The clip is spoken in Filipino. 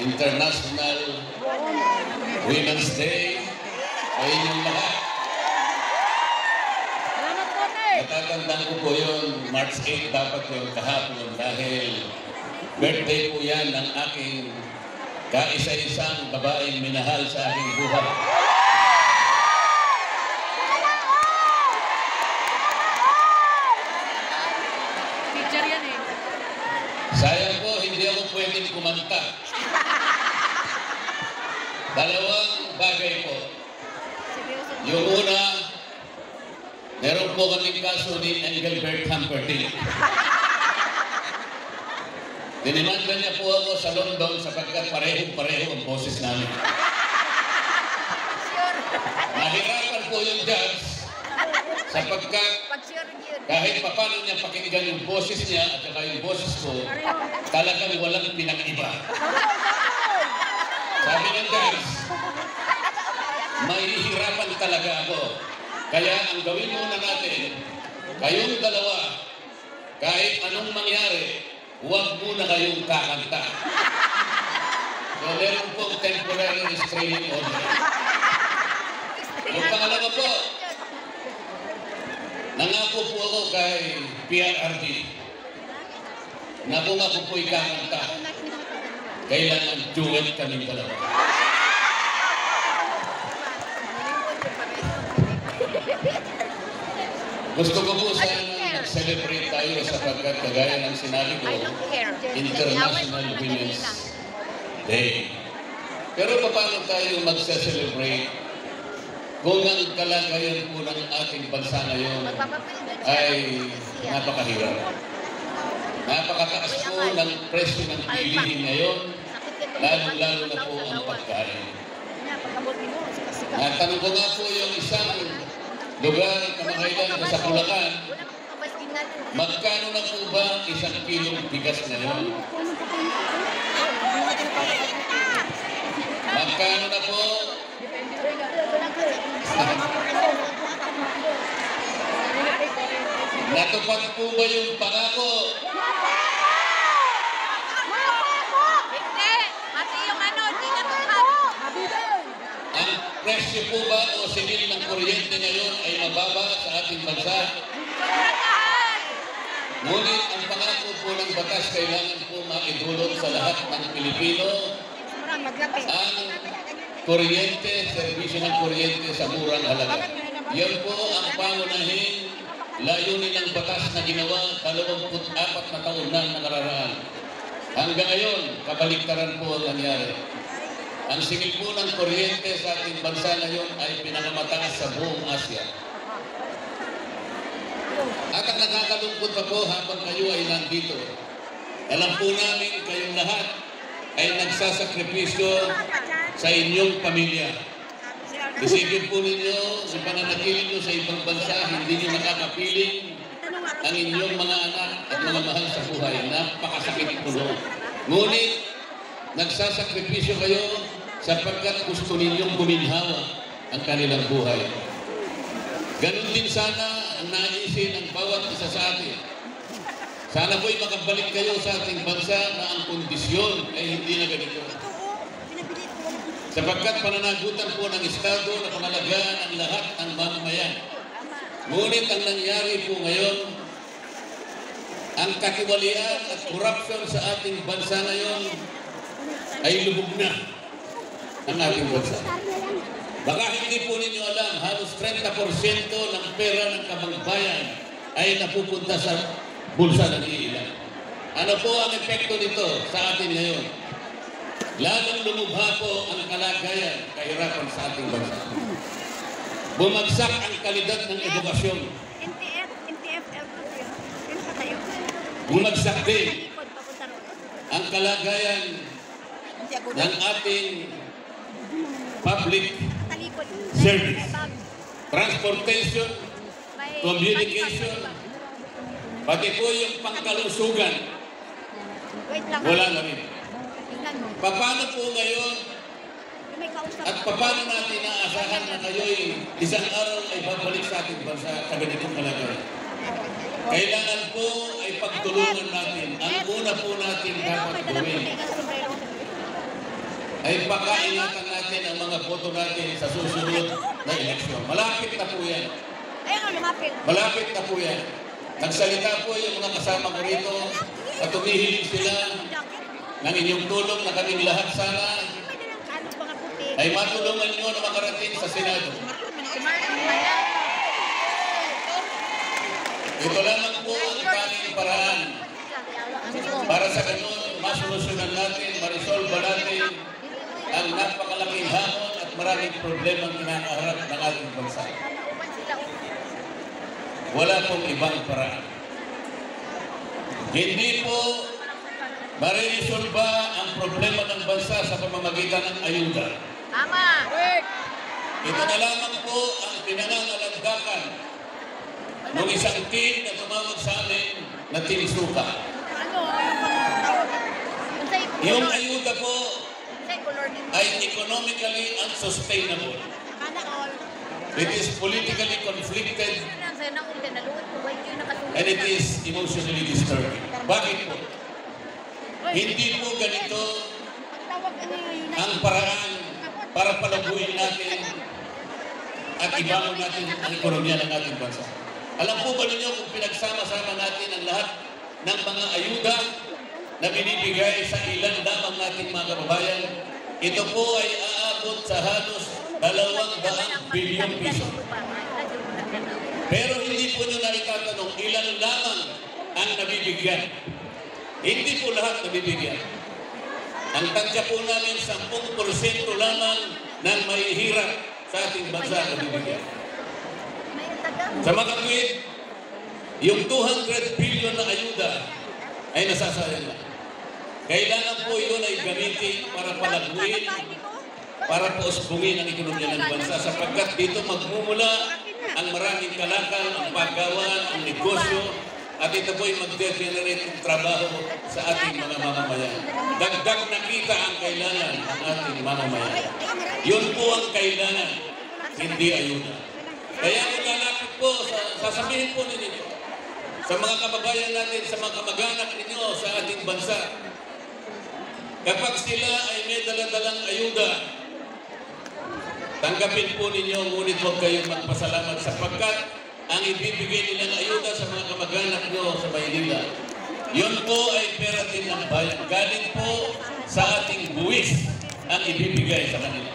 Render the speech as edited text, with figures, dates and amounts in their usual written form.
International Women's Day sa inyong lahat. Natatandaan ko po yun, March 8 dapat yung kahapon dahil birthday po yan ng aking kaisa-isang babaeng minahal sa aking buhay. Picture yan eh. Sayang po, hindi ako pwedeng kumanta. Dalawang bagay po. Yung una, meron po kaming kaso ni Engelbert Humperdinck. Dinimanda niya po ako sa London sapagkat parehong-pareho ang boses namin. Nahirapan po yung judge sapagkat kahit papano niya pakinggan yung boses niya at saka yung boses ko, talagang walang pinag-iba. Sabi ng judge, mahihirapan talaga ako. Kaya ang gawin muna natin, kayong dalawa, kahit anong mangyari, huwag muna kayong kakanta. So, meron pong temporary restraining order. Yung pangalawa po, nangako po ako kay PRRD na kung ako po'y kakanta, kailangan duet kaming dalawa. Gusto ko po sana mag-celebrate tayo sapagkat kagaya ng sinabi ko, International Women's Day. Pero paano tayo mag-celebrate kung ang kalagayan po ng ating bansa ngayon ay napakahirap? Napakataas po ng presyo ng bilihin ngayon, lalo-lalo na po ang pagkain. Natanong ko nga po yung isang lugar kamangailan sa Bulacan, magkano na po ba isang kilong bigas ngayon? Magkano na po? Natupad po ba yung pangako? Hindi! Pati yung hindi natupad. Ang presyo po ba o sinil ng kuryente ngayon ay mababa sa ating bansa? Ngunit ang pangako po ng batas kailangan po maidulot sa lahat ng Pilipino ang kuryente, serbisyo ng kuryente sa murang halaga. Yan po ang pangunahing layunin ng batas na ginawa 24 na taon na nakararaan. Hanggang ngayon, kabaliktaran po ang nangyari. Ang singil po ng kuryente sa ating bansa ngayon ay pinakamataas sa buong Asia. At ang nakakalungkot pa po habang kayo ay nandito, alam po namin kayong lahat ay nagsasakripisyo sa inyong pamilya. Isipin po ninyo, sa pananatili nyo sa ibang bansa, hindi nyo nakakapiling ang inyong mga anak at mga mahal sa buhay. Napakasakit po doon. Ngunit, nagsasakripisyo kayo sapagkat gusto ninyong guminhawa ang kanilang buhay. Ganon din sana ang naisin ng bawat isa sa atin. Sana po'y makabalik kayo sa ating bansa na ang kondisyon ay hindi na ganito. Sapagkat pananagutan po ng Estado na pangalagaan ang lahat ng mamamayan. Ngunit ang nangyari po ngayon, ang katiwalian at korupsyon sa ating bansa ngayon ay lubog na ang ating bansa. Baka hindi po ninyo alam, halos 30% ng pera ng kababayan ay napupunta sa bulsa ng iilan. Ano po ang epekto nito sa atin ngayon? Lalong lumubha po ang kalagayan, kahirapan sa ating bansa. Bumagsak ang kalidad ng edukasyon. Bumagsak din ang kalagayan ng ating public service, transportation, communication, pati po yung pangkalusugan, wala na rin. Paano po ngayon at paano natin naasahan na kayo'y isang araw ay babalik sa ating bansa sa ganitong kalagayan? Kailangan po ay pagtulungan natin. Ang una po natin dapat gawin ay pakaingatan natin ang mga boto natin sa susunod na eleksyon. Malapit na po yan. Ayun nga, lumapit. Malapit na po yan. Nagsalita po yung mga kasama ko rito at tumihiling sila ng inyong tulong na kaming lahat sana ay matulungan nyo na makarating sa Senado. Ito lamang po ang tanging paraan para sa ganun masolusyonan natin, ma-resolve natin ang napakalaking hamon at maraming problema ang kinakaharap ng ating bansa. Wala pong ibang paraan. Hindi po mariresolba ang problema ng bansa sa pamamagitan ng ayuda. Tama! Ito na lamang po ang pinangangalandakan ng isang team na tumawag sa amin na Team Suka. Yung ayuda po ay economically unsustainable. It is politically conflicted and it is emotionally disturbing. Bakit po? Hindi po ganito ang paraan para palaguin natin at ibangon natin ang ekonomiya ng ating bansa. Alam po ba ninyo kung pinagsama-sama natin ang lahat ng mga ayuda na binibigay sa ilan lamang nating mga kababayan, ito po ay aabot sa halos 200 bilyong piso. Pero hindi po nyo naritatanong ilan lamang ang nabibigyan. Hindi po lahat nabibigyan. Ang tansya po namin 10% lamang ng mahihirap sa ating bansa nabibigyan. Sa makatwid, yung 200 billion na ayuda ay nasasayang lang. Kailangan po yun ay gamitin para palaguin, para pausbungin ang ekonomiya ng bansa sapagkat dito magmumula ang maraming kalakal, ang paggawan, ang negosyo, at ito po ay mag-generate ng trabaho sa ating mga mamamayan. Dagdag na kita ang kailangan ng ating mamamayan. Yun po ang kailangan, hindi ayuda. Kaya nilalapit po, sasabihin po ninyo sa mga kababayan natin, sa mga kamag-anak ninyo sa ating bansa, kapag sila ay may daladalang ayuda, tanggapin po ninyo, ngunit huwag kayong magpasalamat sapagkat ang ibibigay nilang ayuda sa mga kamag-anak nyo sa Maynila, yun po ay pera din ng bayan. Galing po sa ating buwis ang ibibigay sa kanila.